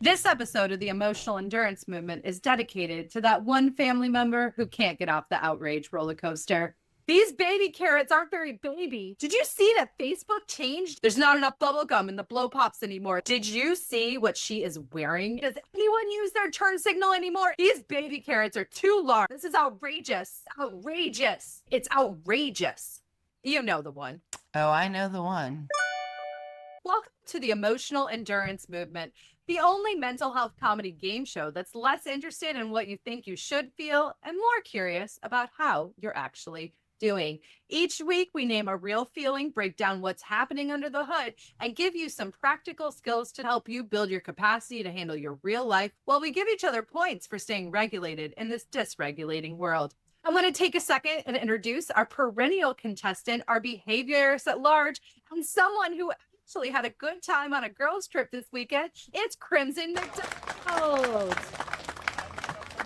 This episode of the Emotional Endurance Movement is dedicated to that one family member who can't get off the outrage roller coaster. These baby carrots aren't very baby. Did you see that Facebook changed? There's not enough bubble gum in the blow pops anymore. Did you see what she is wearing? Does anyone use their turn signal anymore? These baby carrots are too large. This is outrageous. Outrageous. It's outrageous. You know the one. Oh, I know the one. Welcome to the Emotional Endurance Movement, the only mental health comedy game show that's less interested in what you think you should feel and more curious about how you're actually doing. Each week, we name a real feeling, break down what's happening under the hood, and give you some practical skills to help you build your capacity to handle your real life while we give each other points for staying regulated in this dysregulating world. I want to take a second and introduce our perennial contestant, our behaviorist at large, and someone who actually had a good time on a girls' trip this weekend. It's Crimson McDonald.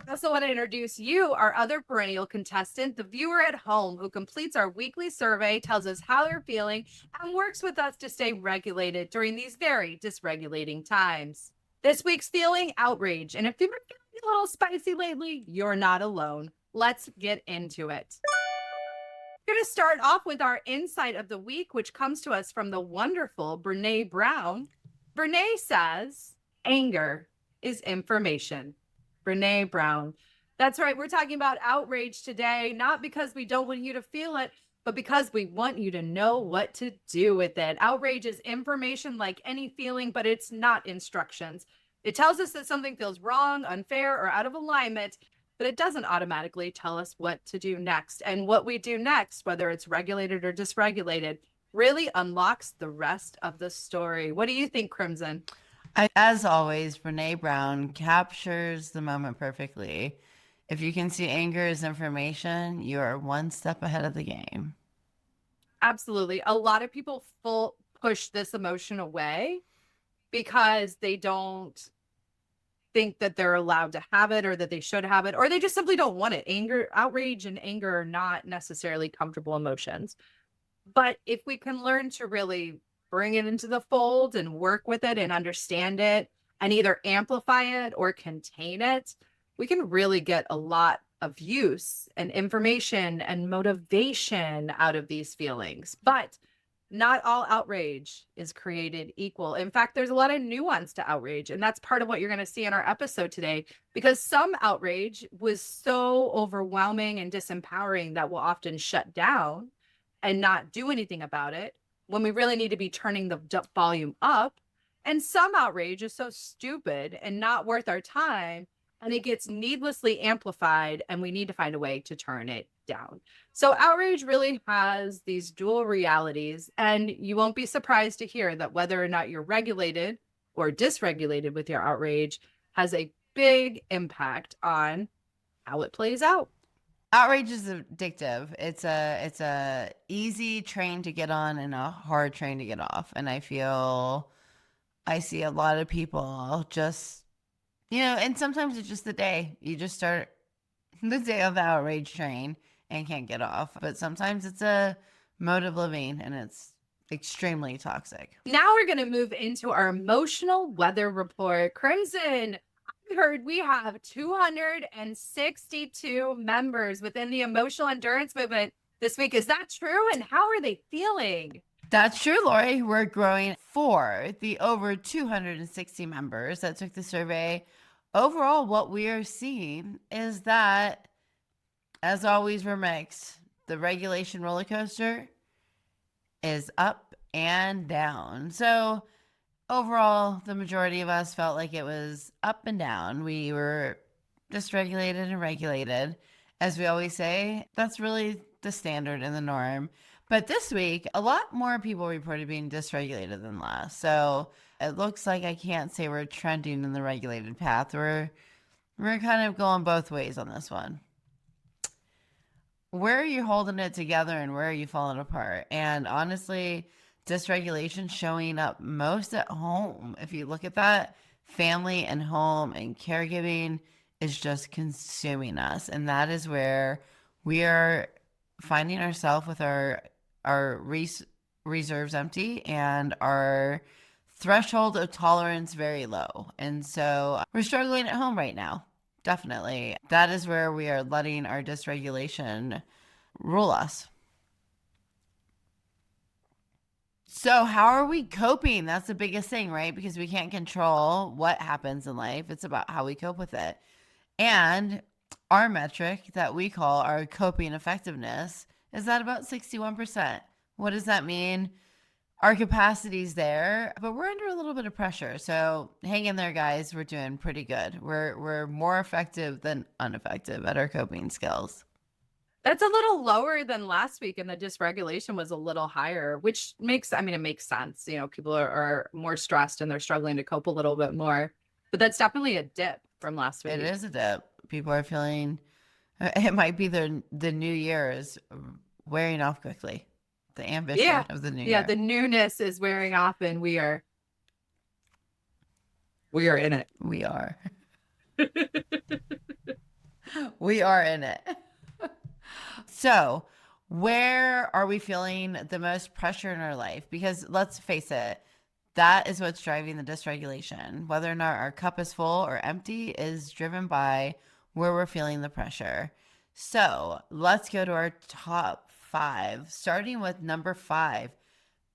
I also want to introduce you, our other perennial contestant, the viewer at home who completes our weekly survey, tells us how they're feeling, and works with us to stay regulated during these very dysregulating times. This week's feeling, outrage. And if you've been feeling a little spicy lately, you're not alone. Let's get into it. We're going to start off with our insight of the week, which comes to us from the wonderful Brené Brown. Brené says, anger is information. Brené Brown. That's right. We're talking about outrage today, not because we don't want you to feel it, but because we want you to know what to do with it. Outrage is information like any feeling, but it's not instructions. It tells us that something feels wrong, unfair, or out of alignment, but it doesn't automatically tell us what to do next. And what we do next, whether it's regulated or dysregulated, really unlocks the rest of the story. What do you think, Crimson? As always, Brené Brown captures the moment perfectly. If you can see anger as information, you are one step ahead of the game. Absolutely. A lot of people push this emotion away because they don't think that they're allowed to have it or that they should have it, or they just simply don't want it. Outrage and anger are not necessarily comfortable emotions. But if we can learn to really bring it into the fold and work with it and understand it and either amplify it or contain it, we can really get a lot of use and information and motivation out of these feelings. But not all outrage is created equal. In fact, there's a lot of nuance to outrage, and that's part of what you're going to see in our episode today, because some outrage was so overwhelming and disempowering that we'll often shut down and not do anything about it when we really need to be turning the volume up. And some outrage is so stupid and not worth our time, and it gets needlessly amplified, and we need to find a way to turn it down. So outrage really has these dual realities, and you won't be surprised to hear that whether or not you're regulated or dysregulated with your outrage has a big impact on how it plays out. Outrage is addictive. It's a easy train to get on and a hard train to get off. And I see a lot of people just, and sometimes it's just the day. You just start the day on the outrage train and can't get off. But sometimes it's a mode of living and it's extremely toxic. Now we're going to move into our emotional weather report. Crimson, I heard we have 262 members within the emotional endurance movement this week. Is that true? And how are they feeling? That's true, Laurie. We're growing for the over 260 members that took the survey. Overall, what we are seeing is that, as always, we're mixed. The regulation roller coaster is up and down. So overall, the majority of us felt like it was up and down. We were dysregulated and regulated. As we always say, that's really the standard and the norm. But this week, a lot more people reported being dysregulated than last. So it looks like I can't say we're trending in the regulated path. We're kind of going both ways on this one. Where are you holding it together and where are you falling apart? And honestly, dysregulation showing up most at home. If you look at that, family and home and caregiving is just consuming us. And that is where we are finding ourselves with our reserves empty and our threshold of tolerance very low. And so we're struggling at home right now. Definitely. That is where we are letting our dysregulation rule us. So, how are we coping? That's the biggest thing, right? Because we can't control what happens in life. It's about how we cope with it. And our metric that we call our coping effectiveness is at about 61%. What does that mean? Our capacity's there, but we're under a little bit of pressure. So hang in there, guys. We're doing pretty good. We're more effective than ineffective at our coping skills. That's a little lower than last week, and the dysregulation was a little higher, which makes, I mean, it makes sense. You know, people are more stressed and they're struggling to cope a little bit more. But that's definitely a dip from last week. It is a dip. People are feeling it might be the new year is wearing off quickly. The ambition of the new year. Yeah, the newness is wearing off, and we are in it. We are. We are in it. So, where are we feeling the most pressure in our life? Because let's face it, that is what's driving the dysregulation. Whether or not our cup is full or empty is driven by where we're feeling the pressure. So, let's go to our top 5, starting with number 5,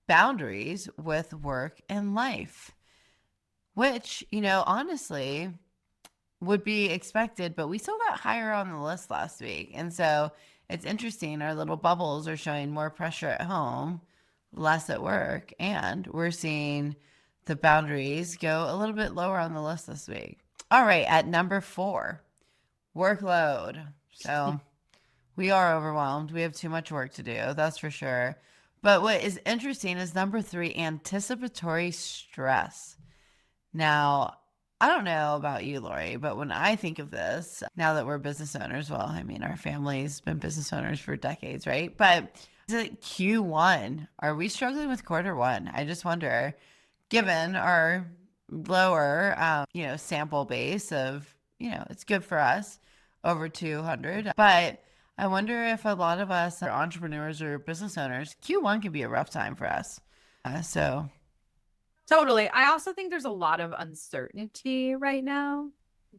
boundaries with work and life, which, you know, honestly would be expected, but we still got higher on the list last week. And so it's interesting. Our little bubbles are showing more pressure at home, less at work. And we're seeing the boundaries go a little bit lower on the list this week. All right. At number 4, workload. So we are overwhelmed. We have too much work to do. That's for sure. But what is interesting is number 3, anticipatory stress. Now, I don't know about you, Laurie, but when I think of this, now that we're business owners, well, I mean, our family's been business owners for decades, right? But is it Q1? Are we struggling with quarter 1? I just wonder, given our lower, sample base of, it's good for us, over 200. But I wonder if a lot of us are entrepreneurs or business owners, Q1 can be a rough time for us. Totally. I also think there's a lot of uncertainty right now,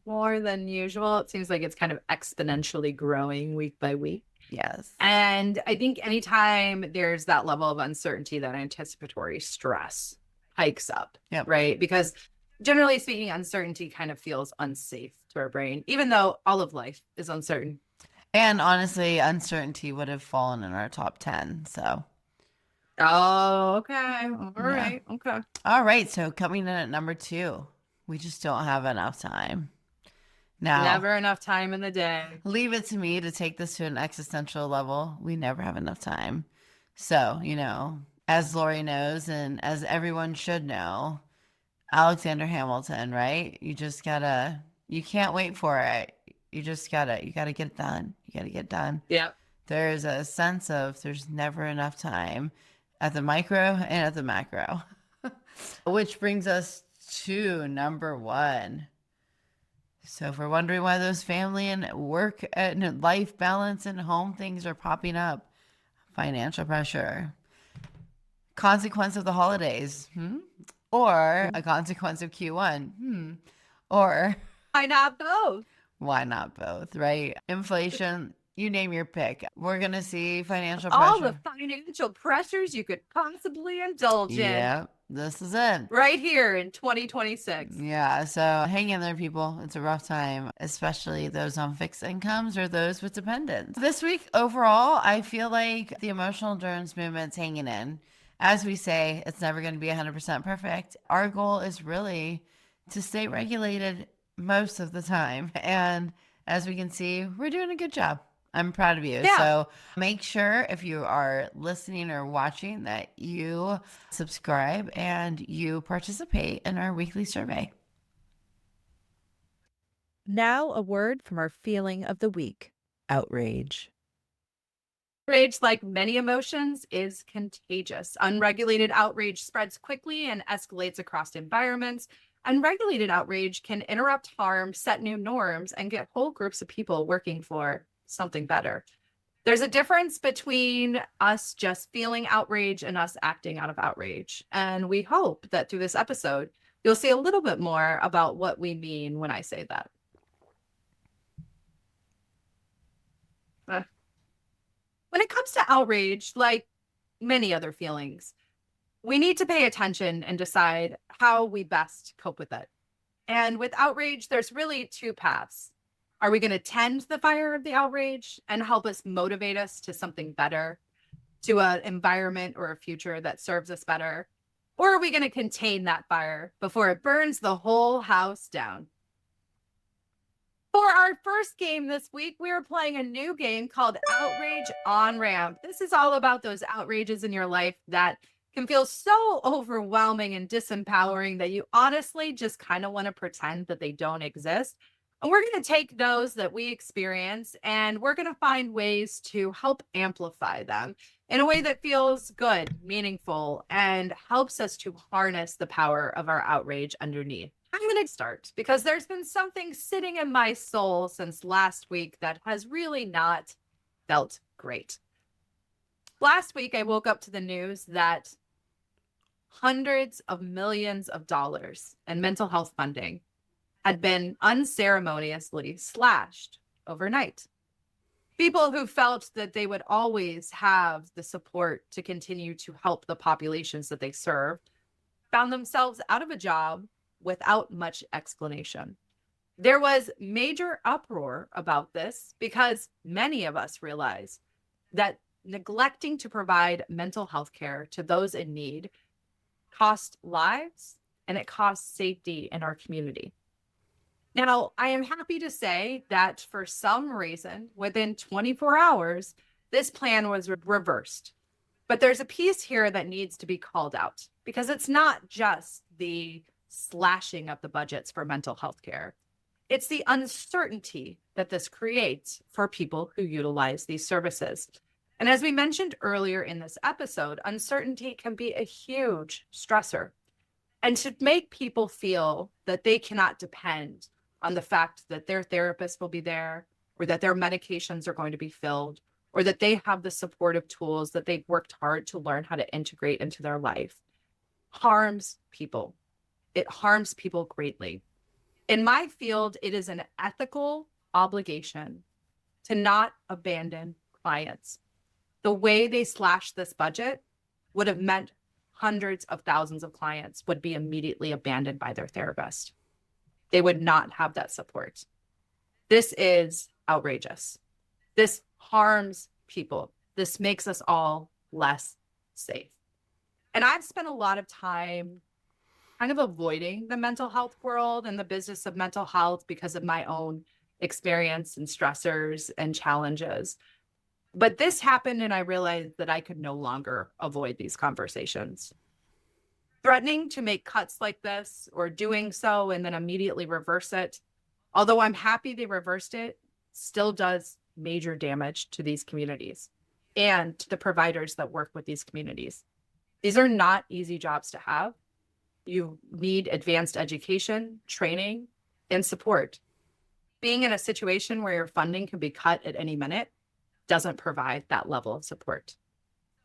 more than usual. It seems like it's kind of exponentially growing week by week. Yes. And I think anytime there's that level of uncertainty, that anticipatory stress hikes up, right? Because generally speaking, uncertainty kind of feels unsafe to our brain, even though all of life is uncertain. And honestly, uncertainty would have fallen in our top 10, so... Oh, okay. All right. Okay. All right. So coming in at number 2, we just don't have enough time. Now, never enough time in the day. Leave it to me to take this to an existential level. We never have enough time. So, as Laurie knows, and as everyone should know, Alexander Hamilton, right? You can't wait for it. You gotta get it done. You gotta get it done. Yeah. There's a sense of there's never enough time. At the micro and at the macro. Which brings us to number 1. So if we're wondering why those family and work and life balance and home things are popping up, financial pressure, consequence of the holidays, or a consequence of Q1, or why not both? Why not both, right? Inflation. You name your pick. We're going to see financial pressure. All the financial pressures you could possibly indulge in. Yeah, this is it. Right here in 2026. Yeah, so hang in there, people. It's a rough time, especially those on fixed incomes or those with dependents. This week, overall, I feel like the emotional endurance movement's hanging in. As we say, it's never going to be 100% perfect. Our goal is really to stay regulated most of the time. And as we can see, we're doing a good job. I'm proud of you. Yeah. So make sure if you are listening or watching that you subscribe and you participate in our weekly survey. Now a word from our feeling of the week, outrage. Outrage, like many emotions, is contagious. Unregulated outrage spreads quickly and escalates across environments. Unregulated outrage can interrupt harm, set new norms, and get whole groups of people working for something better. There's a difference between us just feeling outrage and us acting out of outrage. And we hope that through this episode, you'll see a little bit more about what we mean when I say that. When it comes to outrage, like many other feelings, we need to pay attention and decide how we best cope with it. And with outrage, there's really two paths. Are we going to tend the fire of the outrage and help us motivate us to something better, to an environment or a future that serves us better? Or are we going to contain that fire before it burns the whole house down? For our first game this week, we are playing a new game called Outrage on Ramp. This is all about those outrages in your life that can feel so overwhelming and disempowering that you honestly just kind of want to pretend that they don't exist. And we're going to take those that we experience and we're going to find ways to help amplify them in a way that feels good, meaningful, and helps us to harness the power of our outrage underneath. I'm going to start because there's been something sitting in my soul since last week that has really not felt great. Last week, I woke up to the news that hundreds of millions of dollars in mental health funding had been unceremoniously slashed overnight. People who felt that they would always have the support to continue to help the populations that they serve found themselves out of a job without much explanation. There was major uproar about this because many of us realize that neglecting to provide mental health care to those in need costs lives and it costs safety in our community. Now, I am happy to say that for some reason, within 24 hours, this plan was reversed. But there's a piece here that needs to be called out because it's not just the slashing of the budgets for mental health care. It's the uncertainty that this creates for people who utilize these services. And as we mentioned earlier in this episode, uncertainty can be a huge stressor. And to make people feel that they cannot depend on the fact that their therapist will be there, or that their medications are going to be filled, or that they have the supportive tools that they've worked hard to learn how to integrate into their life, harms people. It harms people greatly. In my field, it is an ethical obligation to not abandon clients. The way they slashed this budget would have meant hundreds of thousands of clients would be immediately abandoned by their therapist. They would not have that support. This is outrageous. This harms people. This makes us all less safe. And I've spent a lot of time kind of avoiding the mental health world and the business of mental health because of my own experience and stressors and challenges. But this happened and I realized that I could no longer avoid these conversations. Threatening to make cuts like this or doing so and then immediately reverse it, although I'm happy they reversed it, still does major damage to these communities and to the providers that work with these communities. These are not easy jobs to have. You need advanced education, training, and support. Being in a situation where your funding can be cut at any minute doesn't provide that level of support.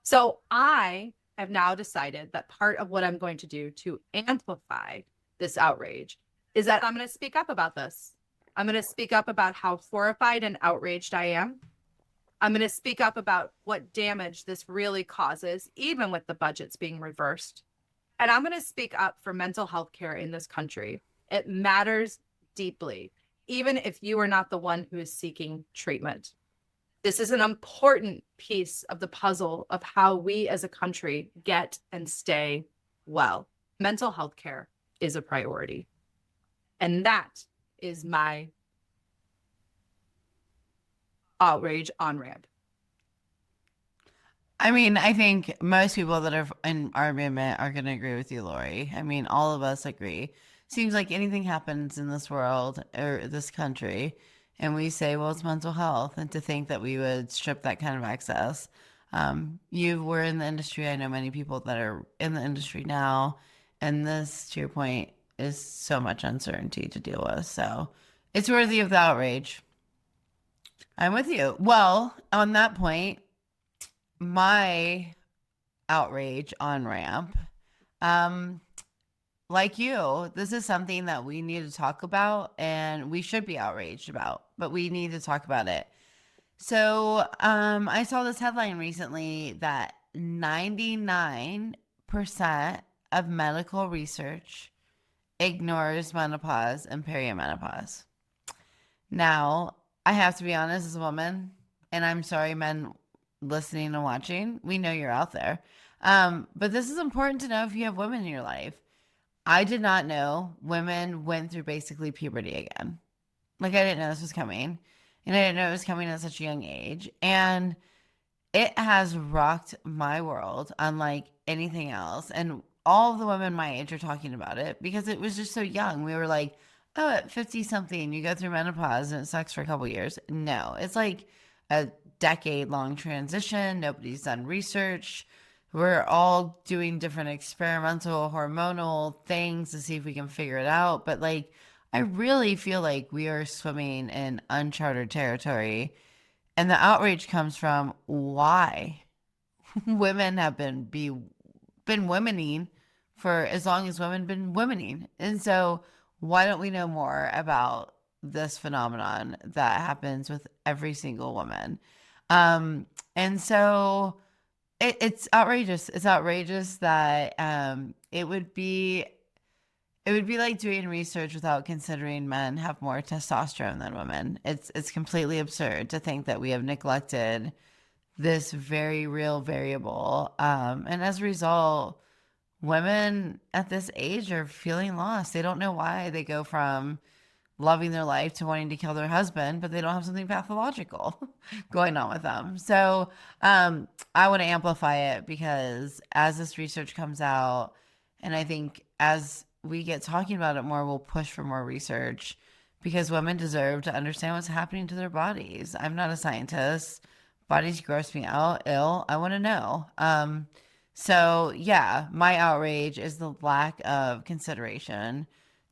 So I have now decided that part of what I'm going to do to amplify this outrage is that I'm going to speak up about this. I'm going to speak up about how horrified and outraged I am. I'm going to speak up about what damage this really causes, even with the budgets being reversed. And I'm going to speak up for mental health care in this country. It matters deeply, even if you are not the one who is seeking treatment. This is an important piece of the puzzle of how we as a country get and stay well. Mental health care is a priority. And that is my outrage on ramp. I mean, I think most people that are in our movement are going to agree with you, Laurie. I mean, all of us agree. Seems like anything happens in this world or this country, and we say, well, it's mental health, and to think that we would strip that kind of access. You were in the industry. I know many people that are in the industry now, and this, to your point, is so much uncertainty to deal with. So it's worthy of the outrage. I'm with you. Well, on that point, my outrage on ramp, um, like you, this is something that we need to talk about and we should be outraged about, but we need to talk about it. So, I saw this headline recently that 99% of medical research ignores menopause and perimenopause. Now, I have to be honest as a woman, and I'm sorry, men listening and watching, we know you're out there. But this is important to know if you have women in your life. I did not know women went through basically puberty again. Like, I didn't know this was coming. And I didn't know it was coming at such a young age. And it has rocked my world unlike anything else. And all of the women my age are talking about it because it was just so young. We were like, oh, at 50 something, you go through menopause and it sucks for a couple years. No, it's like a decade long transition. Nobody's done research. We're all doing different experimental hormonal things to see if we can figure it out. But like, I really feel like we are swimming in uncharted territory. And the outrage comes from why women have been womening for as long as women been womening. And so why don't we know more about this phenomenon that happens with every single woman? And so it's outrageous. It's outrageous that it would be like doing research without considering men have more testosterone than women. It's completely absurd to think that we have neglected this very real variable. And as a result, women at this age are feeling lost. They don't know why they go from loving their life to wanting to kill their husband, but they don't have something pathological going on with them. So I want to amplify it because as this research comes out, and I think as we get talking about it more, we'll push for more research because women deserve to understand what's happening to their bodies. I'm not a scientist. Bodies gross me out ill. I want to know. So yeah, my outrage is the lack of consideration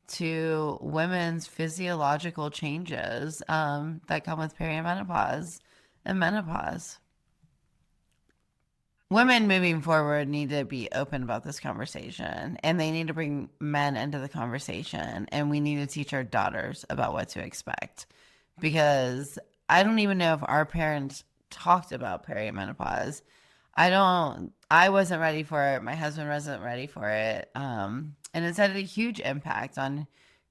to women's physiological changes that come with perimenopause and menopause. Women moving forward need to be open about this conversation and they need to bring men into the conversation and we need to teach our daughters about what to expect because I don't even know if our parents talked about perimenopause. I wasn't ready for it. My husband wasn't ready for it. And it's had a huge impact on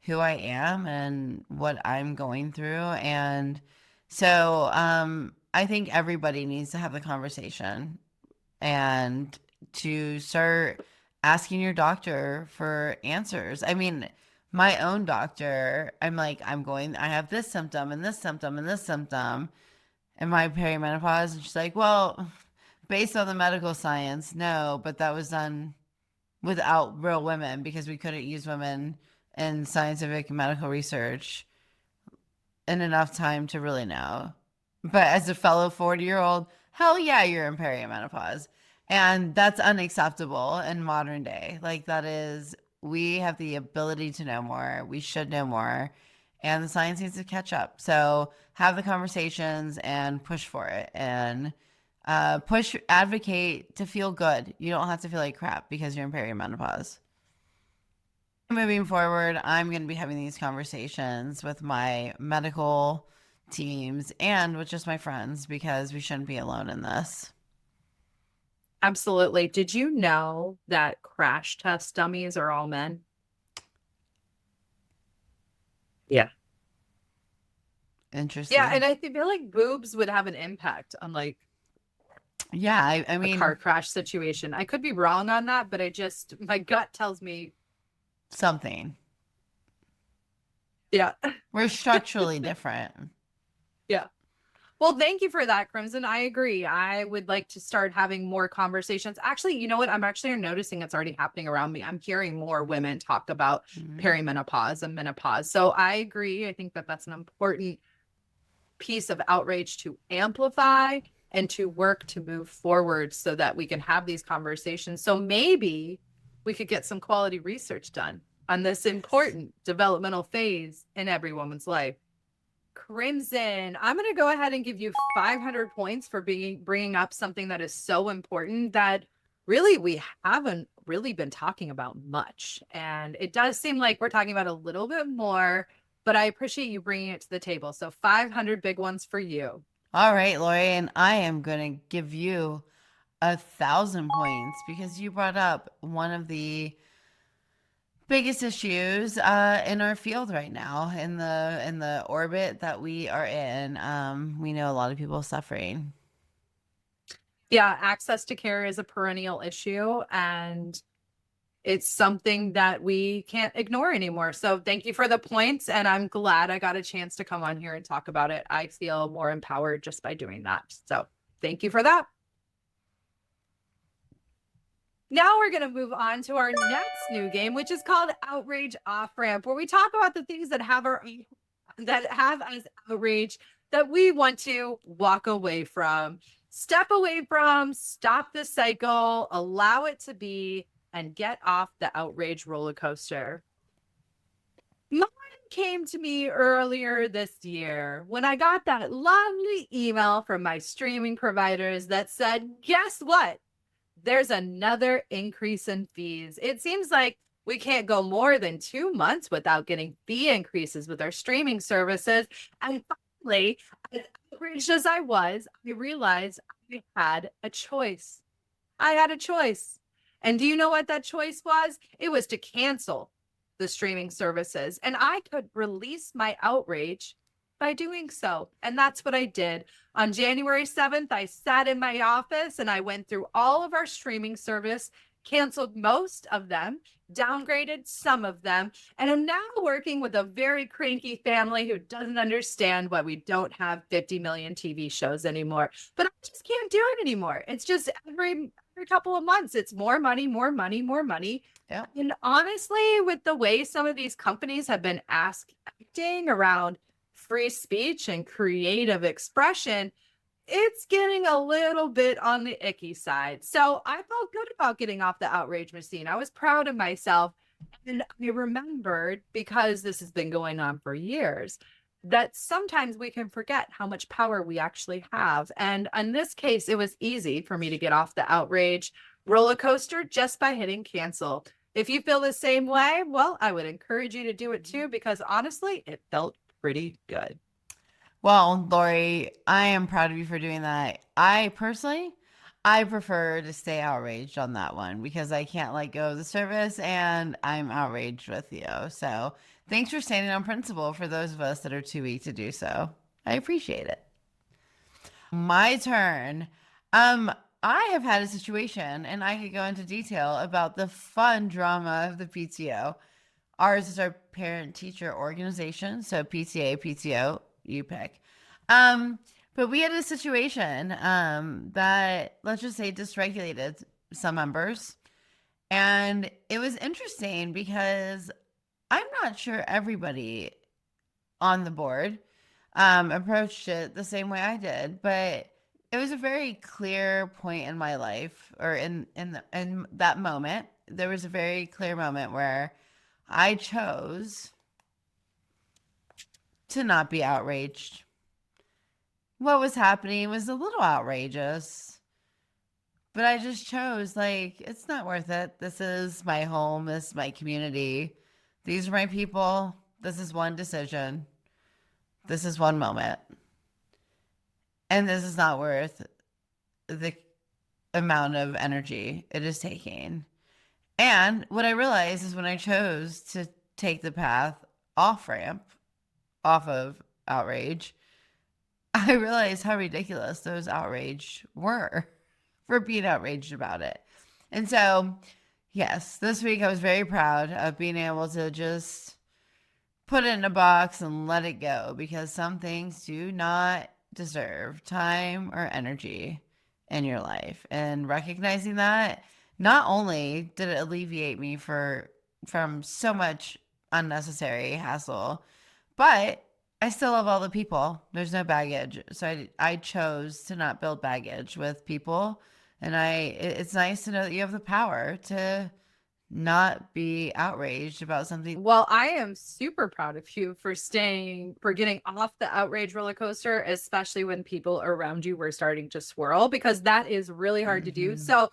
who I am and what I'm going through. And so I think everybody needs to have the conversation and to start asking your doctor for answers. I mean, my own doctor, I'm like, I have this symptom and this symptom and this symptom. Am I perimenopause? And she's like, well, based on the medical science, no, but that was done without real women because we couldn't use women in scientific medical research in enough time to really know. But as a fellow 40-year-old, hell yeah, you're in perimenopause. And that's unacceptable in modern day. Like that is, we have the ability to know more. We should know more. And the science needs to catch up. So have the conversations and push for it. And advocate to feel good. You don't have to feel like crap because you're in perimenopause. Moving forward, I'm going to be having these conversations with my medical teams and with just my friends because we shouldn't be alone in this. Absolutely. Did you know that crash test dummies are all men? Yeah. Interesting. Yeah, and I feel like boobs would have an impact on like yeah, I a mean, car crash situation. I could be wrong on that, but my gut tells me, something. yeah. We're structurally different. Yeah. Well, thank you for that, Crimson. I agree. I would like to start having more conversations. Actually, you know what? I'm actually noticing it's already happening around me. I'm hearing more women talk about perimenopause and menopause. So I agree. I think that that's an important piece of outrage to amplify and to work to move forward so that we can have these conversations. So maybe we could get some quality research done on this important developmental phase in every woman's life. Crimson, I'm going to go ahead and give you 500 points for bringing up something that is so important that really we haven't really been talking about much. And it does seem like we're talking about a little bit more, but I appreciate you bringing it to the table. So 500 big ones for you. All right, Laurie, and I am going to give you 1,000 points because you brought up one of the biggest issues in our field right now, in the orbit that we are in. We know a lot of people suffering. Yeah, access to care is a perennial issue, and it's something that we can't ignore anymore. So thank you for the points, and I'm glad I got a chance to come on here and talk about it. I feel more empowered just by doing that. So thank you for that. Now we're going to move on to our next new game, which is called Outrage Off Ramp, where we talk about the things that have us outrage that we want to walk away from, step away from, stop the cycle, allow it to be, and get off the outrage roller coaster. Mine came to me earlier this year when I got that lovely email from my streaming providers that said, guess what? There's another increase in fees. It seems like we can't go more than 2 months without getting fee increases with our streaming services. And finally, as outraged as I was, I realized I had a choice. I had a choice. And do you know what that choice was? It was to cancel the streaming services. And I could release my outrage by doing so. And that's what I did. On January 7th, I sat in my office and I went through all of our streaming service, canceled most of them, downgraded some of them, and I'm now working with a very cranky family who doesn't understand why we don't have 50 million TV shows anymore. But I just can't do it anymore. It's just every couple of months, it's more money, more money, more money. Yeah. And honestly, with the way some of these companies have been acting around free speech and creative expression, it's getting a little bit on the icky side. So I felt good about getting off the outrage machine. I was proud of myself. And I remembered, because this has been going on for years, that sometimes we can forget how much power we actually have. And in this case, it was easy for me to get off the outrage roller coaster just by hitting cancel. If you feel the same way, well, I would encourage you to do it too, because honestly, it felt pretty good. Well, Laurie, I am proud of you for doing that. I prefer to stay outraged on that one because I can't let go of the service and I'm outraged with you. So thanks for standing on principle for those of us that are too weak to do so. I appreciate it. My turn. I have had a situation, and I could go into detail about the fun drama of the PTO. Ours is our parent-teacher organization, so PTA, PTO, you pick. But we had a situation that, let's just say, dysregulated some members. And it was interesting because I'm not sure everybody on the board approached it the same way I did, but it was a very clear point in my life, or in that moment. There was a very clear moment where I chose to not be outraged. What was happening was a little outrageous, but I just chose, like, it's not worth it. This is my home. This is my community. These are my people. This is one decision. This is one moment. And this is not worth the amount of energy it is taking. And what I realized is when I chose to take the path off ramp, off of outrage, I realized how ridiculous those outrage were for being outraged about it. And so, yes, this week I was very proud of being able to just put it in a box and let it go, because some things do not deserve time or energy in your life. And recognizing that, not only did it alleviate me from so much unnecessary hassle, but I still love all the people. There's no baggage. So I chose to not build baggage with people. And it's nice to know that you have the power to not be outraged about something. Well, I am super proud of you for getting off the outrage roller coaster, especially when people around you were starting to swirl, because that is really hard to do. Mhm. So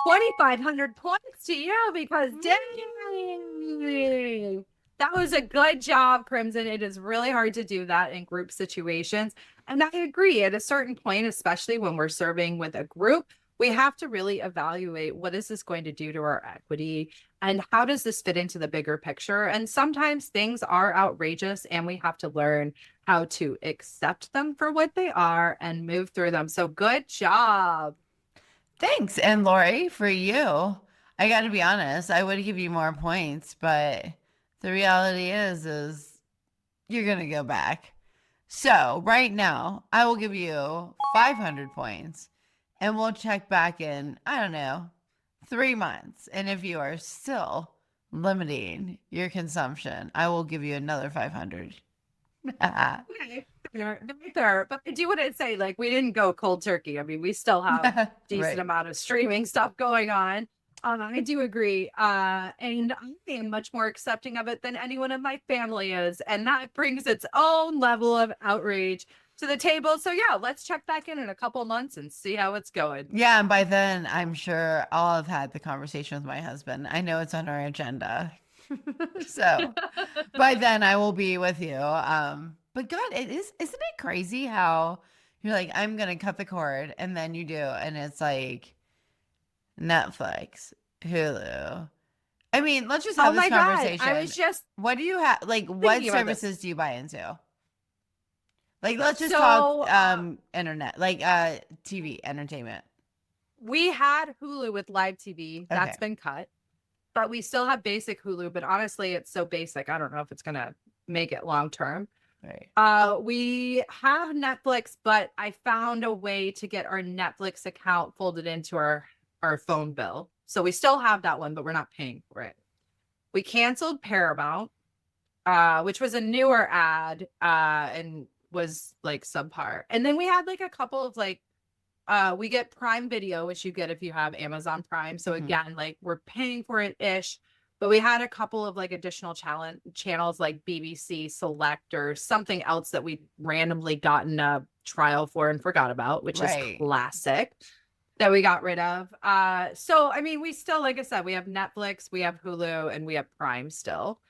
2,500 points to you because dang, that was a good job, Crimson. It is really hard to do that in group situations. And I agree, at a certain point, especially when we're serving with a group, we have to really evaluate what is this going to do to our equity and how does this fit into the bigger picture. And sometimes things are outrageous and we have to learn how to accept them for what they are and move through them. So good job. Thanks. And Laurie, for you, I got to be honest, I would give you more points, but the reality is you're going to go back. So right now, I will give you 500 points and we'll check back in, I don't know, 3 months. And if you are still limiting your consumption, I will give you another 500. Okay. Fair. But I do want to say, like, we didn't go cold turkey. I mean, we still have decent Right. amount of streaming stuff going on. I do agree. And I am much more accepting of it than anyone in my family is. And that brings its own level of outrage to the table. So yeah, let's check back in a couple months and see how it's going. Yeah, and by then, I'm sure I'll have had the conversation with my husband. I know it's on our agenda. So by then I will be with you. But God, isn't it crazy how you're like, I'm gonna cut the cord, and then you do, and it's like Netflix, Hulu. I mean, let's just Oh have this my God. conversation. I was just What do you have? Like, what thinking about this. services do you buy into? Like, let's just So, talk internet, like TV, entertainment. we had Hulu with live TV. That's Okay. been cut. But we still have basic Hulu. But honestly, it's so basic. I don't know if it's gonna make it long term. Right. We have Netflix, but I found a way to get our Netflix account folded into our phone bill. So we still have that one, but we're not paying for it. We canceled Paramount, which was a newer ad, and was like subpar. And then we had like a couple of like we get Prime Video, which you get if you have Amazon Prime. So Mhm. again, like we're paying for it ish, but we had a couple of like additional channels like BBC Select or something else that we randomly gotten a trial for and forgot about, which Right. is classic, that we got rid of. So I mean, we still, like I said, we have Netflix, we have Hulu, and we have Prime still.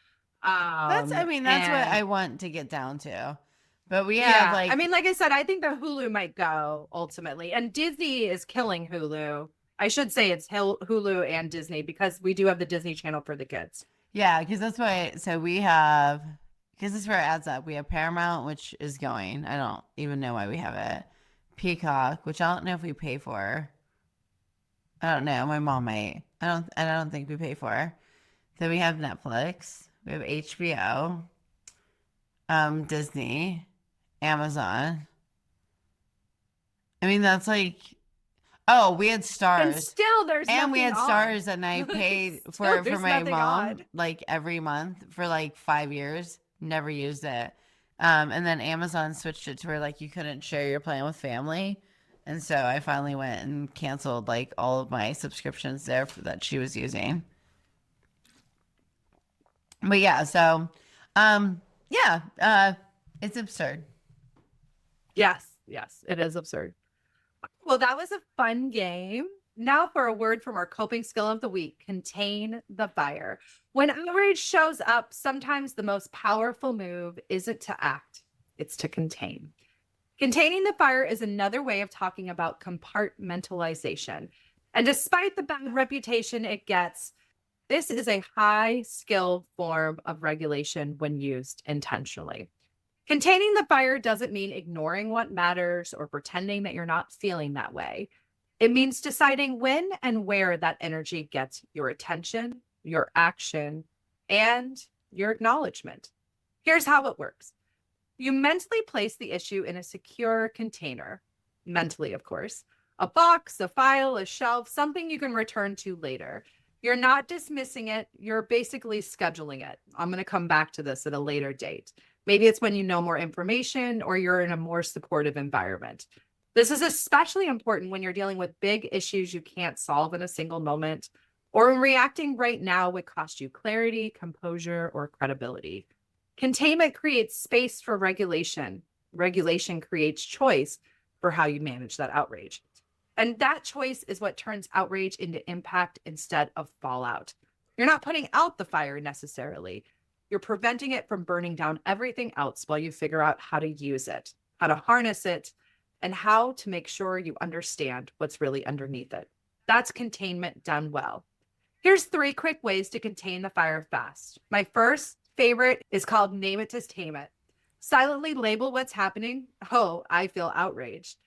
That's what I And want to get down to. But we have yeah, like I mean, like I said, I think the Hulu might go ultimately, and Disney is killing Hulu. I should say it's Hulu and Disney because we do have the Disney Channel for the kids. yeah, because that's why. So we have, because this is where it adds up. We have Paramount, which is going. I don't even know why we have it. Peacock, which I don't know if we pay for. I don't know. My mom might. I don't think we pay for. Then we have Netflix. We have HBO, Disney, Amazon. I mean, that's like, oh, we had And Stars. still, there's And we had nothing on. Stars, and I Like, paid still, for there's my nothing mom on. like every month for like 5 years. Never used it. And then Amazon switched it to where like you couldn't share your plan with family. And so I finally went and canceled like all of my subscriptions there that she was using. But yeah, so yeah, it's absurd. Yes, it is absurd. Well, that was a fun game. Now for a word from our coping skill of the week: contain the fire. When outrage shows up, sometimes the most powerful move isn't to act, it's to contain. Containing the fire is another way of talking about compartmentalization. And despite the bad reputation it gets, this is a high skill form of regulation when used intentionally. Containing the fire doesn't mean ignoring what matters or pretending that you're not feeling that way. It means deciding when and where that energy gets your attention, your action, and your acknowledgement. Here's how it works. You mentally place the issue in a secure container, mentally, of course, a box, a file, a shelf, something you can return to later. You're not dismissing it. You're basically scheduling it. I'm going to come back to this at a later date. Maybe it's when you know more information or you're in a more supportive environment. This is especially important when you're dealing with big issues you can't solve in a single moment, or when reacting right now would cost you clarity, composure, or credibility. Containment creates space for regulation. Regulation creates choice for how you manage that outrage. And that choice is what turns outrage into impact instead of fallout. You're not putting out the fire necessarily. You're preventing it from burning down everything else while you figure out how to use it, how to harness it, and how to make sure you understand what's really underneath it. That's containment done well. Here's 3 quick ways to contain the fire fast. My first favorite is called name it to tame it. Silently label what's happening. Oh, I feel outraged.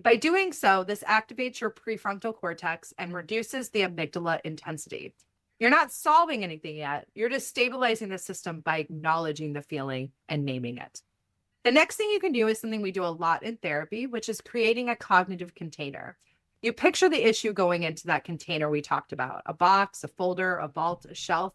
By doing so, this activates your prefrontal cortex and reduces the amygdala intensity. You're not solving anything yet. You're just stabilizing the system by acknowledging the feeling and naming it. The next thing you can do is something we do a lot in therapy, which is creating a cognitive container. You picture the issue going into that container we talked about, a box, a folder, a vault, a shelf.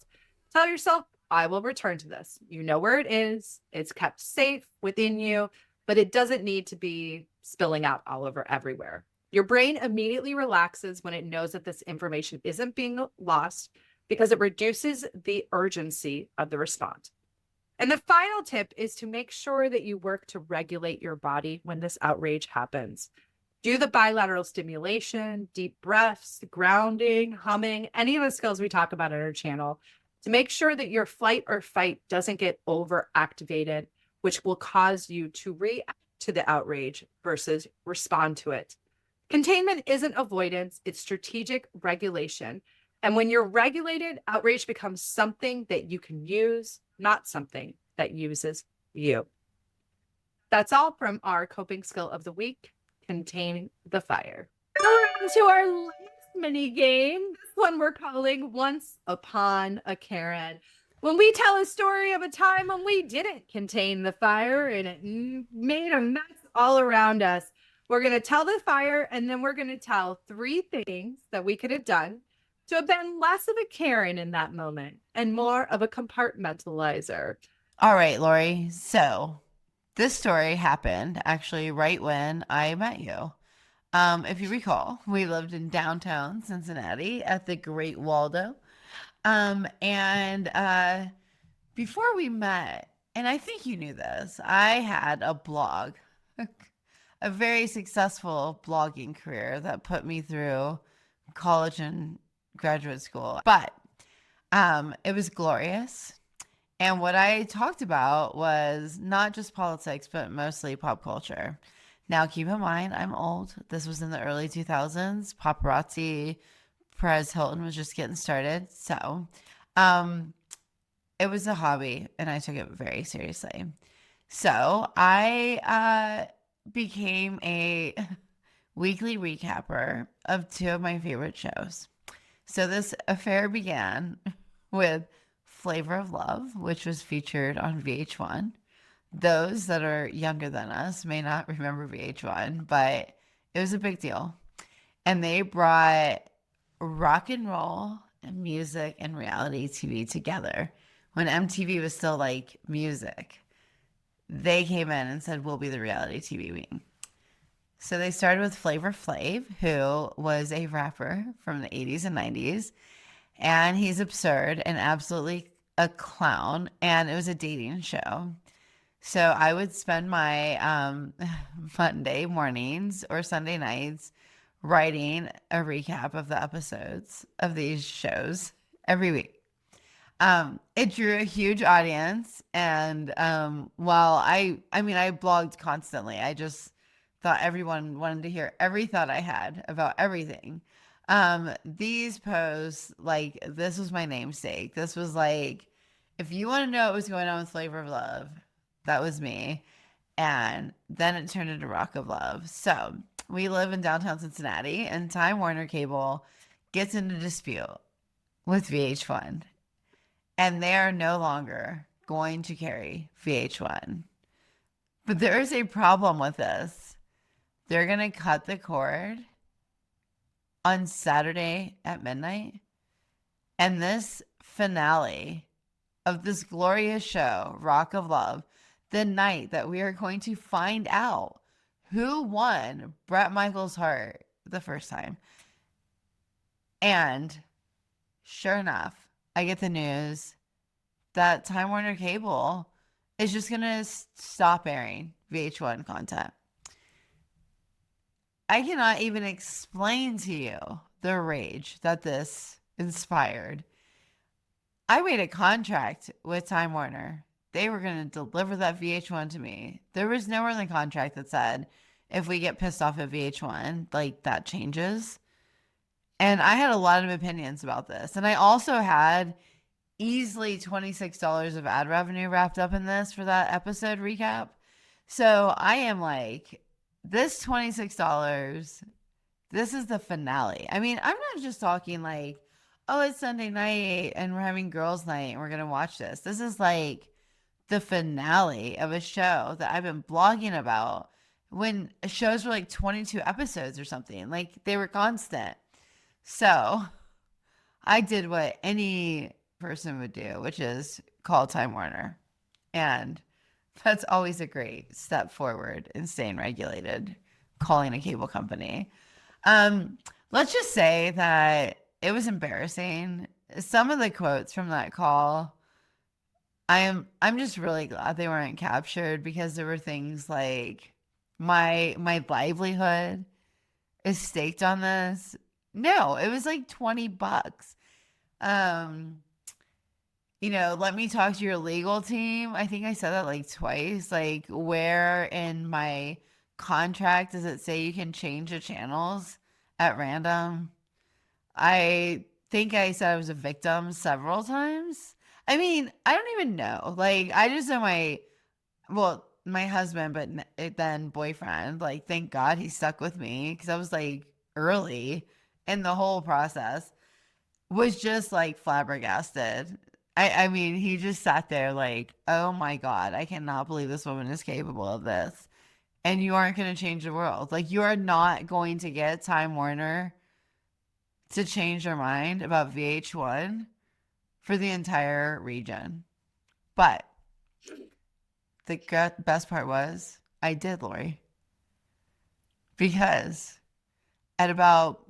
Tell yourself, I will return to this. You know where it is. It's kept safe within you, but it doesn't need to be spilling out all over everywhere. Your brain immediately relaxes when it knows that this information isn't being lost because it reduces the urgency of the response. And the final tip is to make sure that you work to regulate your body when this outrage happens. Do the bilateral stimulation, deep breaths, grounding, humming, any of the skills we talk about on our channel to make sure that your flight or fight doesn't get overactivated, which will cause you to react to the outrage versus respond to it. Containment isn't avoidance, it's strategic regulation. And when you're regulated, outrage becomes something that you can use, not something that uses you. That's all from our coping skill of the week, contain the fire. Now we're on to our last mini game. This one we're calling Once Upon a Karen. When we tell a story of a time when we didn't contain the fire and it made a mess all around us, we're going to tell the fire and then we're going to tell 3 things that we could have done to have been less of a Karen in that moment and more of a compartmentalizer. All right, Laurie. So this story happened actually right when I met you. If you recall, we lived in downtown Cincinnati at the Great Waldo. Before we met, and I think you knew this, I had a blog, a very successful blogging career that put me through college and graduate school. But it was glorious. And what I talked about was not just politics, but mostly pop culture. Now, keep in mind, I'm old. This was in the early 2000s. Paparazzi, Perez Hilton was just getting started. So it was a hobby, and I took it very seriously. So I became a weekly recapper of 2 of my favorite shows. So this affair began with Flavor of Love, which was featured on VH1. Those that are younger than us may not remember VH1, but it was a big deal. And they brought rock and roll and music and reality TV together. When MTV was still like music, they came in and said, we'll be the reality TV wing. So they started with Flavor Flav, who was a rapper from the 80s and 90s. And he's absurd and absolutely a clown. And it was a dating show. So I would spend my Monday mornings or Sunday nights writing a recap of the episodes of these shows every week. It drew a huge audience. And while I blogged constantly, I just thought everyone wanted to hear every thought I had about everything. These posts, like, this was my namesake. This was like, if you want to know what was going on with Flavor of Love, that was me. And then it turned into Rock of Love. So we live in downtown Cincinnati, and Time Warner Cable gets into dispute with VH1. And they are no longer going to carry VH1. But there is a problem with this. They're going to cut the cord on Saturday at midnight. And this finale of this glorious show, Rock of Love, the night that we are going to find out who won Bret Michaels' heart the first time. And sure enough, I get the news that Time Warner Cable is just going to stop airing VH1 content. I cannot even explain to you the rage that this inspired. I made a contract with Time Warner. They were going to deliver that VH1 to me. There was nowhere in the contract that said if we get pissed off at VH1, like that changes. And I had a lot of opinions about this. And I also had easily $26 of ad revenue wrapped up in this for that episode recap. So I am like, this $26, this is the finale. I mean, I'm not just talking like, oh, it's Sunday night and we're having girls' night and we're going to watch this. This is like the finale of a show that I've been blogging about when shows were like 22 episodes or something. Like they were constant. So I did what any person would do, which is call Time Warner. And that's always a great step forward in staying regulated, calling a cable company. Let's just say that it was embarrassing. Some of the quotes from that call, I'm just really glad they weren't captured, because there were things like my livelihood is staked on this. No, it was like $20. Let me talk to your legal team. I think I said that like twice. Like, where in my contract does it say you can change the channels at random? I think I said I was a victim several times. I mean, I don't even know. Like, I just know my husband, but then boyfriend, like, thank God he stuck with me, because I was like early in the whole process, was just like flabbergasted. I mean, he just sat there like, oh my God, I cannot believe this woman is capable of this. And you aren't going to change the world. Like, you are not going to get Time Warner to change their mind about VH1 for the entire region. But the best part was I did, Laurie. Because at about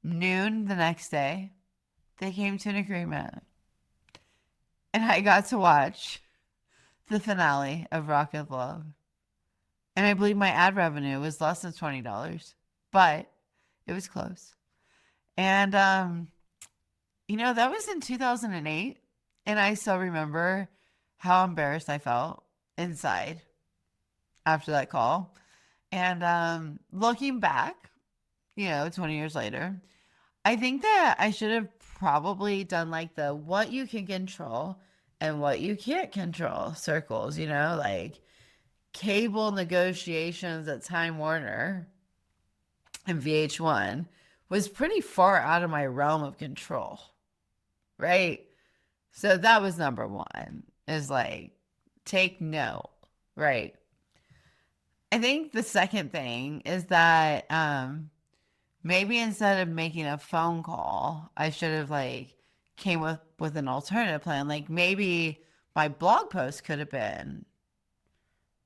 noon the next day, they came to an agreement. And I got to watch the finale of Rock of Love. And I believe my ad revenue was less than $20, but it was close. And, that was in 2008. And I still remember how embarrassed I felt inside after that call. And looking back, 20 years later, I think that I should have probably done like the what you can control and what you can't control circles, like cable negotiations at Time Warner and VH1 was pretty far out of my realm of control, right? So that was number one, is like, take note, right? I think the second thing is that maybe instead of making a phone call, I should have like came with an alternative plan. Like, maybe my blog post could have been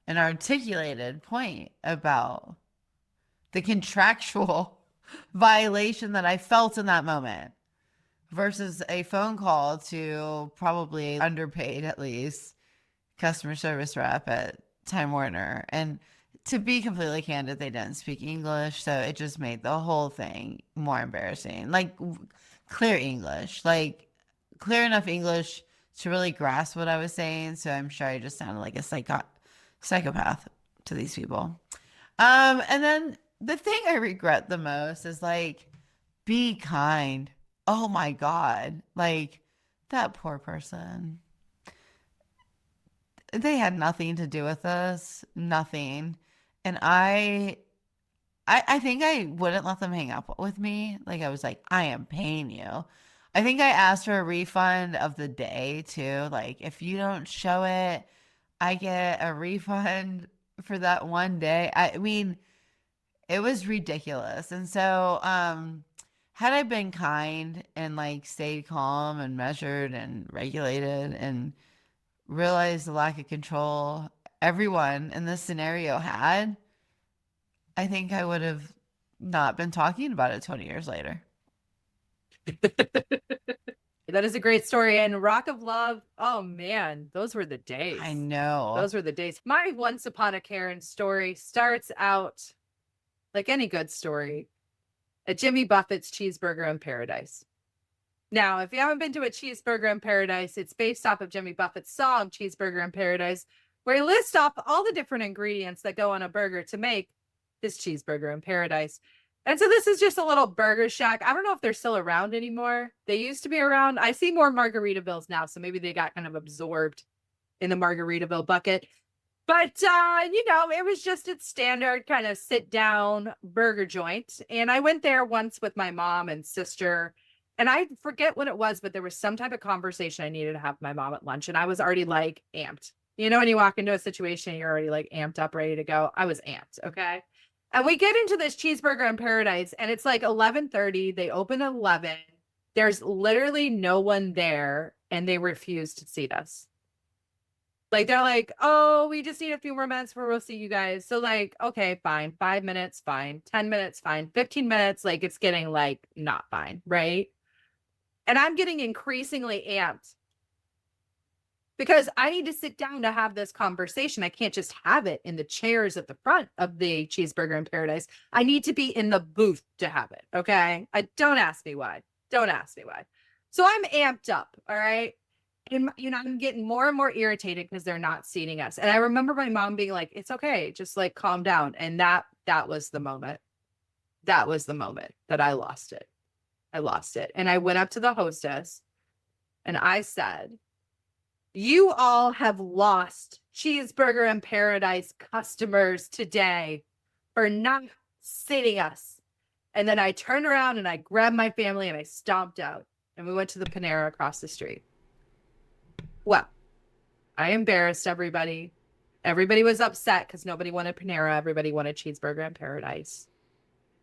an articulated point about the contractual violation that I felt in that moment, versus a phone call to probably underpaid, at least, customer service rep at Time Warner. And to be completely candid, they didn't speak English, so it just made the whole thing more embarrassing. Like, clear English, like clear enough English to really grasp what I was saying. So I'm sure I just sounded like a psychopath to these people. And then the thing I regret the most is like, be kind. Oh my God. Like, that poor person. They had nothing to do with this. Nothing. And I think I wouldn't let them hang up with me. Like, I was like, I am paying you. I think I asked for a refund of the day too. Like, if you don't show it, I get a refund for that one day. I mean, it was ridiculous. And so, had I been kind and like stayed calm and measured and regulated and realized the lack of control everyone in this scenario had, I think I would have not been talking about it 20 years later. That is a great story. And Rock of Love, oh man, those were the days. I know. Those were the days. My Once Upon a Karen story starts out like any good story at Jimmy Buffett's Cheeseburger in Paradise. Now, if you haven't been to a Cheeseburger in Paradise, it's based off of Jimmy Buffett's song Cheeseburger in Paradise, where he lists off all the different ingredients that go on a burger to make this cheeseburger in paradise. And so this is just a little burger shack. I don't know if they're still around anymore. They used to be around. I see more Margaritavilles now, so maybe they got kind of absorbed in the Margaritaville bucket. But, it was just its standard kind of sit down burger joint. And I went there once with my mom and sister. And I forget what it was, but there was some type of conversation I needed to have with my mom at lunch. And I was already like amped. You know, when you walk into a situation, you're already like amped up, ready to go. I was amped. Okay. And we get into this Cheeseburger in Paradise and it's like 11:30. They open at 11. There's literally no one there and they refuse to seat us. Like they're like, oh, we just need a few more minutes before we'll see you guys. So like, okay, fine. 5 minutes, fine. 10 minutes, fine. 15 minutes, like it's getting like not fine, right? And I'm getting increasingly amped because I need to sit down to have this conversation. I can't just have it in the chairs at the front of the Cheeseburger in Paradise. I need to be in the booth to have it. Okay. Don't ask me why. Don't ask me why. So I'm amped up. All right. And, I'm getting more and more irritated because they're not seating us. And I remember my mom being like, it's okay. Just like calm down. And that was the moment. That was the moment that I lost it. I lost it. And I went up to the hostess and I said, you all have lost Cheeseburger in Paradise customers today for not sitting us. And then I turned around and I grabbed my family and I stomped out. And we went to the Panera across the street. Well, I embarrassed everybody. Everybody was upset because nobody wanted Panera. Everybody wanted Cheeseburger in Paradise.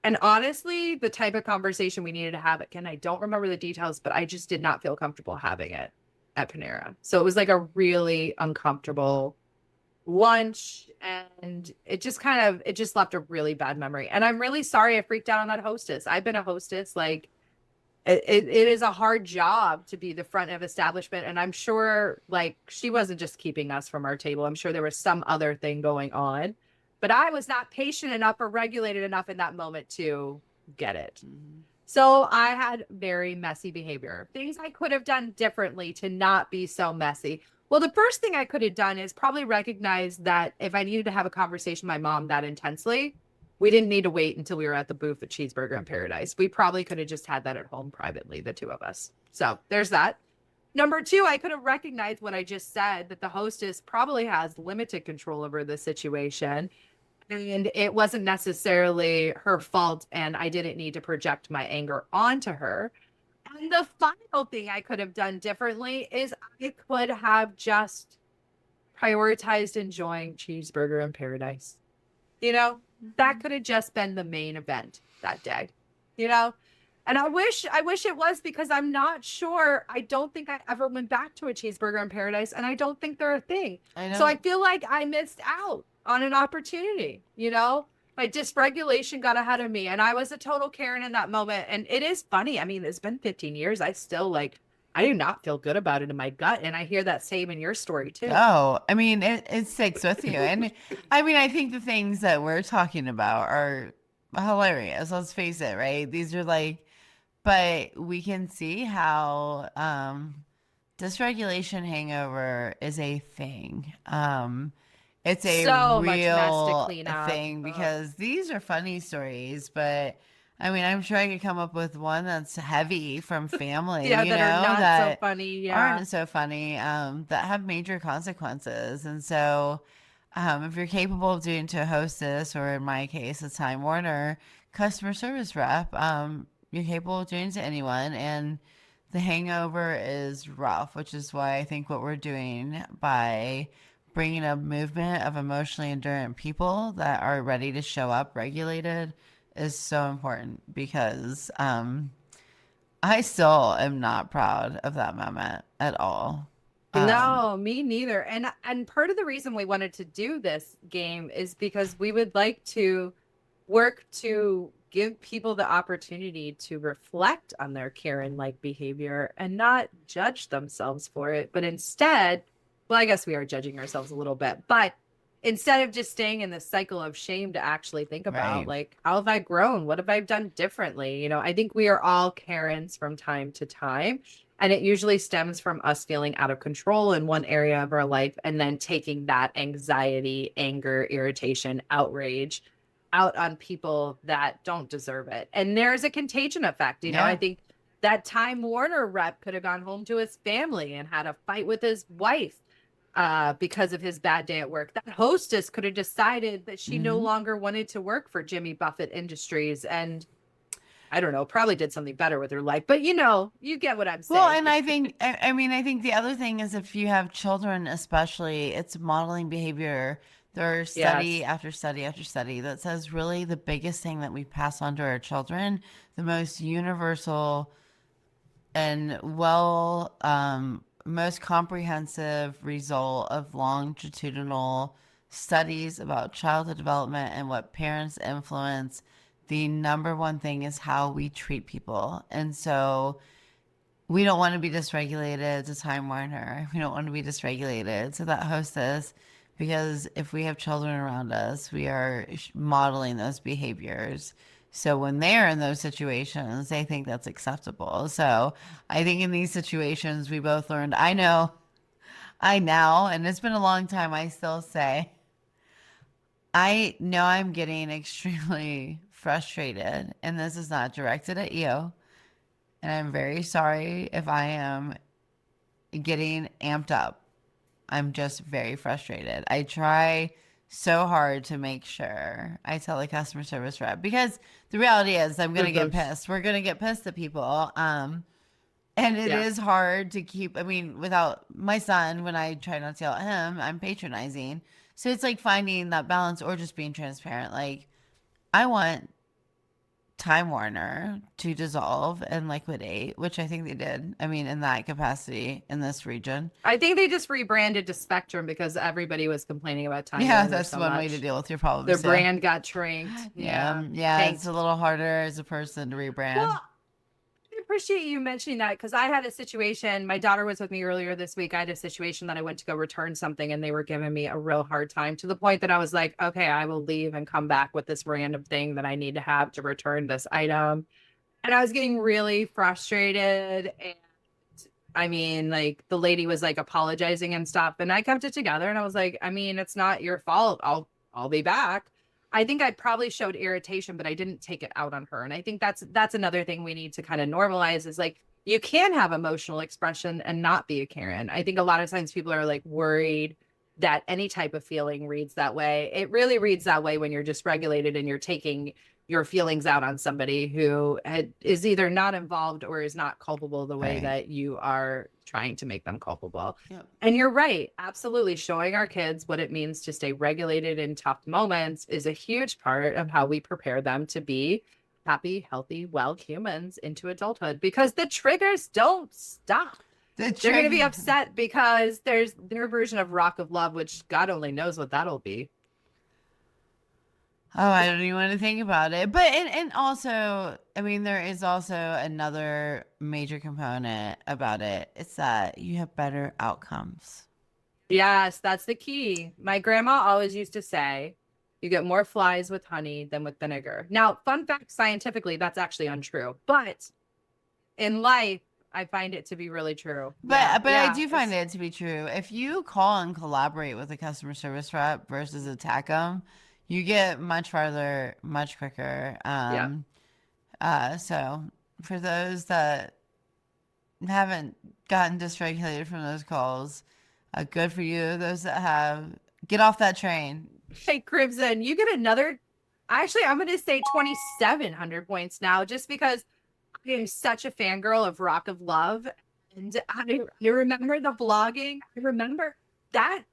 And honestly, the type of conversation we needed to have, again, I don't remember the details, but I just did not feel comfortable having it at Panera. So it was like a really uncomfortable lunch and it just left a really bad memory. And I'm really sorry I freaked out on that hostess. I've been a hostess. Like it is a hard job to be the front of establishment. And I'm sure like she wasn't just keeping us from our table. I'm sure there was some other thing going on, but I was not patient enough or regulated enough in that moment to get it. Mm-hmm. So I had very messy behavior, things I could have done differently to not be so messy. Well, the first thing I could have done is probably recognize that if I needed to have a conversation with my mom that intensely, we didn't need to wait until we were at the booth at Cheeseburger in Paradise. We probably could have just had that at home privately, the two of us. So there's that. Number two, I could have recognized what I just said, that the hostess probably has limited control over the situation. And it wasn't necessarily her fault, and I didn't need to project my anger onto her. And the final thing I could have done differently is I could have just prioritized enjoying Cheeseburger in Paradise. That could have just been the main event that day, And I wish it was, because I'm not sure. I don't think I ever went back to a Cheeseburger in Paradise, and I don't think they're a thing. I know. So I feel like I missed out on an opportunity, my dysregulation got ahead of me and I was a total Karen in that moment. And it is funny. I mean, it's been 15 years. I still I do not feel good about it in my gut. And I hear that same in your story too. Oh, I mean, it sticks with you. And I mean, I think the things that we're talking about are hilarious. Let's face it, right? These are but we can see how dysregulation hangover is a thing. It's a so real thing because these are funny stories, but I mean, I'm sure I could come up with one that's heavy from family, that are not that so funny, aren't so funny, that have major consequences. And so, if you're capable of doing to a hostess, or in my case, a Time Warner customer service rep, you're capable of doing to anyone. And the hangover is rough, which is why I think what we're doing by bringing a movement of emotionally endurant people that are ready to show up regulated is so important, because I still am not proud of that moment at all. No, me neither. And part of the reason we wanted to do this game is because we would like to work to give people the opportunity to reflect on their Karen-like behavior and not judge themselves for it, but instead, well, I guess we are judging ourselves a little bit, but instead of just staying in this cycle of shame, to actually think about Right. like, how have I grown? What have I done differently? You know, I think we are all Karens from time to time. And it usually stems from us feeling out of control in one area of our life and then taking that anxiety, anger, irritation, outrage out on people that don't deserve it. And there's a contagion effect. You know, I Yeah. think that Time Warner rep could have gone home to his family and had a fight with his wife because of his bad day at work. That hostess could have decided that she no Mhm. longer wanted to work for Jimmy Buffett Industries and I don't know, probably did something better with her life. But you know, you get what I'm saying. Well, and I think, I mean, I think the other thing is if you have children, especially, it's modeling behavior. There's study Yes. after study after study that says really the biggest thing that we pass on to our children, the most universal and most comprehensive result of longitudinal studies about childhood development and what parents influence, the number one thing is how we treat people. And so we don't want to be dysregulated to Time Warner. We don't want to be dysregulated to that hostess because if we have children around us, we are modeling those behaviors. So when they're in those situations, they think that's acceptable. So I think in these situations, we both learned. I now, and it's been a long time, I still say, I know I'm getting extremely frustrated, and this is not directed at you. And I'm very sorry if I am getting amped up. I'm just very frustrated. I try so hard to make sure I tell the customer service rep because the reality is I'm going to get pissed. We're going to get pissed at people. And it Yeah. is hard to keep, I mean, without my son, when I try not to yell at him, I'm patronizing. So it's like finding that balance or just being transparent. Like, I want Time Warner to dissolve and liquidate, which I think they did. I mean, in that capacity in this region. I think they just rebranded to Spectrum because everybody was complaining about Time Yeah, Warner that's so one way to much. deal with your problems. Their too. brand got tranked. Yeah, Yeah. it's Tanked. a little harder as a person to rebrand. Well, I appreciate you mentioning that because I had a situation. My daughter was with me earlier this week. I had a situation that I went to go return something and they were giving me a real hard time to the point that I was like, okay, I will leave and come back with this random thing that I need to have to return this item. And I was getting really frustrated. And I mean, like the lady was like apologizing and stuff. And I kept it together and I was like, I mean, it's not your fault. I'll be back. I think I probably showed irritation, but I didn't take it out on her. And I think that's another thing we need to kind of normalize is like you can have emotional expression and not be a Karen. I think a lot of times people are like worried that any type of feeling reads that way. It really reads that way when you're dysregulated and you're taking your feelings out on somebody who is either not involved or is not culpable the way Right. that you are trying to make them culpable. Yep. And you're right. Absolutely. Showing our kids what it means to stay regulated in tough moments is a huge part of how we prepare them to be happy, healthy, well humans into adulthood because the triggers don't stop. They're going to be upset because there's their version of Rock of Love, which God only knows what that'll be. Oh, I don't even want to think about it. But and also, I mean, there is also another major component about it. It's that you have better outcomes. Yes, that's the key. My grandma always used to say, you get more flies with honey than with vinegar. Now, fun fact, scientifically, that's actually untrue. But in life, I find it to be really true. But I do find it's- it to be true. If you call and collaborate with a customer service rep versus attack them, you get much farther, much quicker. So for those that haven't gotten dysregulated from those calls, good for you. Those that have, get off that train. Hey, Crimson, you get another. Actually, I'm going to say 2,700 points now just because I am such a fangirl of Rock of Love. And I remember the vlogging. I remember that.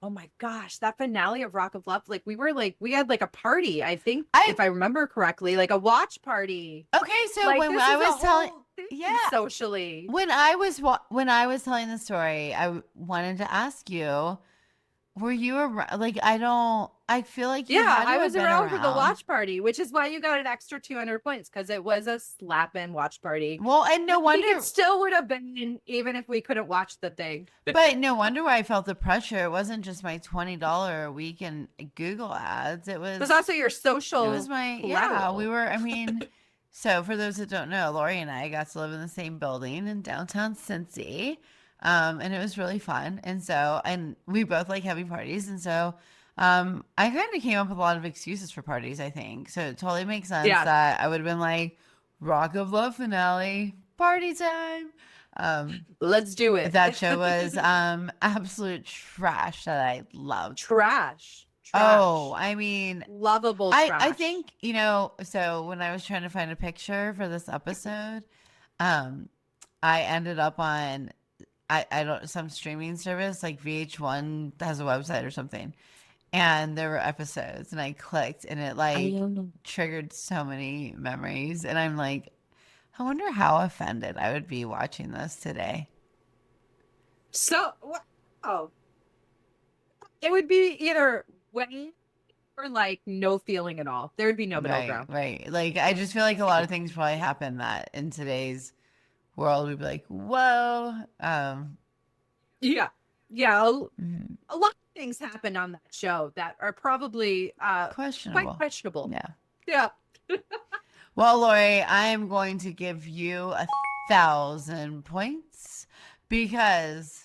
Oh my gosh, that finale of Rock of Love. Like we had like a party, I think, if I remember correctly, like a watch party. Okay, so Like, when this I is a was telling, whole thing yeah, socially. when I was telling the story, I wanted to ask you, Were you around? Like, I feel like you Yeah, had to I have was been around for the watch party, which is why you got an extra 200 points because it was a slap-in watch party. Well, and no I think wonder, it still would have been even if we couldn't watch the thing. but no wonder why I felt the pressure. It wasn't just my $20 a week in Google ads. It It was was, also your it social was my, yeah, collateral. we were, I mean, so for those that don't know, Laurie and I got to live in the same building in downtown Cincy. And it was really fun. And so, and we both like having parties. And so, I kind of came up with a lot of excuses for parties, I think. So it totally makes sense Yeah. that I would have been like, Rock of Love finale, party time. Let's do it. That show was absolute trash that I loved. Trash. Oh, I mean, Lovable I trash. think, so when I was trying to find a picture for this episode, I ended up on I don't some streaming service like VH1 has a website or something. And there were episodes and I clicked and it like triggered so many memories and I'm like, I wonder how offended I would be watching this today. So, oh, it would be either way or like no feeling at all. There would be no middle Right, ground. right. Like I just feel like a lot of things probably happen that in today's world we'd be like, whoa. Yeah. Yeah. Mhm. A lot of things happened on that show that are probably quite Questionable. questionable. Yeah. Yeah. Well, Lori, I am going to give you 1,000 points because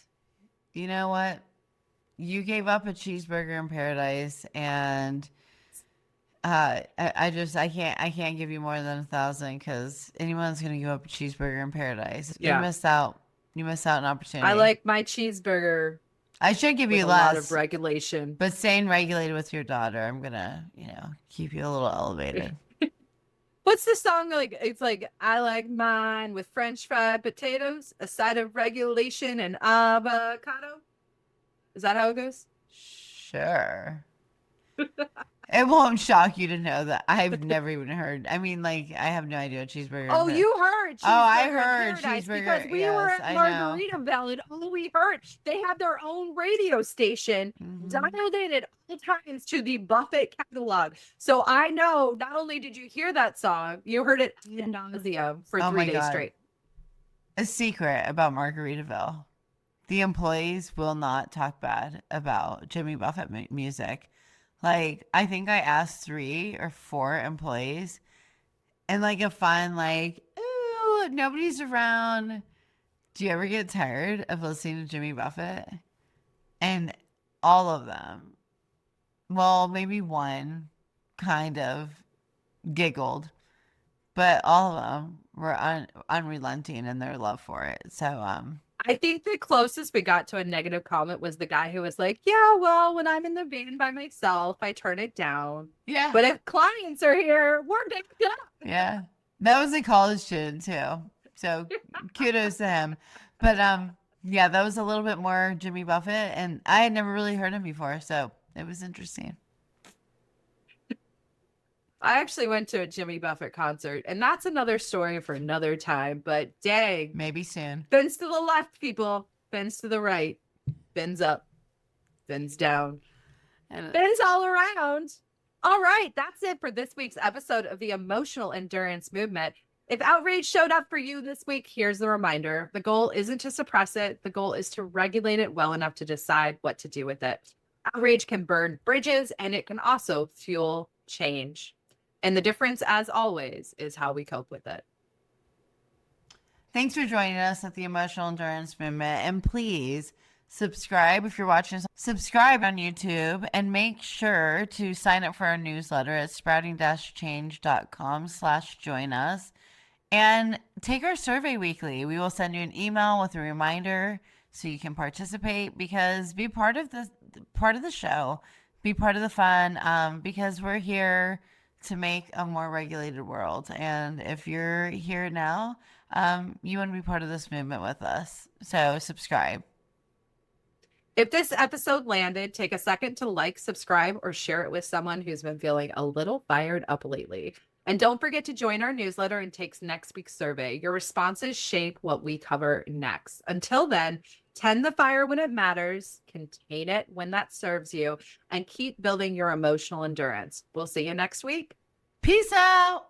you know what? You gave up a cheeseburger in paradise, and I can't give you more than 1,000 because anyone's gonna give up a cheeseburger in paradise. Yeah. You missed out. You missed out an opportunity. I like my cheeseburger I should give with you a lot less, of regulation. but staying regulated with your daughter, I'm gonna, keep you a little elevated. What's the song like? It's like I like mine with French fried potatoes, a side of regulation, and avocado. Is that how it goes? Sure. It won't shock you to know that I've never even heard. I mean, like, I have no idea what cheeseburger Oh, is. you heard Cheeseburger I in heard Paradise cheeseburger. because we were Yes, at I know. Margaritaville and all we heard, they have their own radio station dialed in at all times to the Buffett catalog. So I know not only did you hear that song, you heard it ad nauseum for Oh 3 my days God. straight. A secret about Margaritaville. The employees will not talk bad about Jimmy Buffett music. Like, I think I asked 3 or 4 employees and like a fun, like, ooh, nobody's around. Do you ever get tired of listening to Jimmy Buffett? And all of them, well, maybe one kind of giggled, but all of them were unrelenting in their love for it. So, I think the closest we got to a negative comment was the guy who was like, yeah, well, when I'm in the van by myself, I turn it down. yeah. But if clients are here, we're back up. Yeah. That was a college student too. So kudos to him. But yeah, that was a little bit more Jimmy Buffett and I had never really heard him before, so it was interesting. I actually went to a Jimmy Buffett concert, and that's another story for another time. But dang, Maybe soon. bends to the left, people. Bends to the right. Bends up. Bends down. And Bends all around. All right, that's it for this week's episode of the Emotional Endurance Movement. If outrage showed up for you this week, here's the reminder. The goal isn't to suppress it. The goal is to regulate it well enough to decide what to do with it. Outrage can burn bridges, and it can also fuel change. And the difference, as always, is how we cope with it. thanks for joining us at the Emotional Endurance Movement. And please subscribe if you're watching us. Subscribe on YouTube and make sure to sign up for our newsletter at sprouting-change.com/join us. And take our survey weekly. We will send you an email with a reminder so you can participate because be part of the show, be part of the fun because we're here to make a more regulated world. And if you're here now, you want to be part of this movement with us. So subscribe. If this episode landed, take a second to like, subscribe, or share it with someone who's been feeling a little fired up lately. And don't forget to join our newsletter and take next week's survey. Your responses shape what we cover next. Until then, tend the fire when it matters, contain it when that serves you, and keep building your emotional endurance. We'll see you next week. Peace out.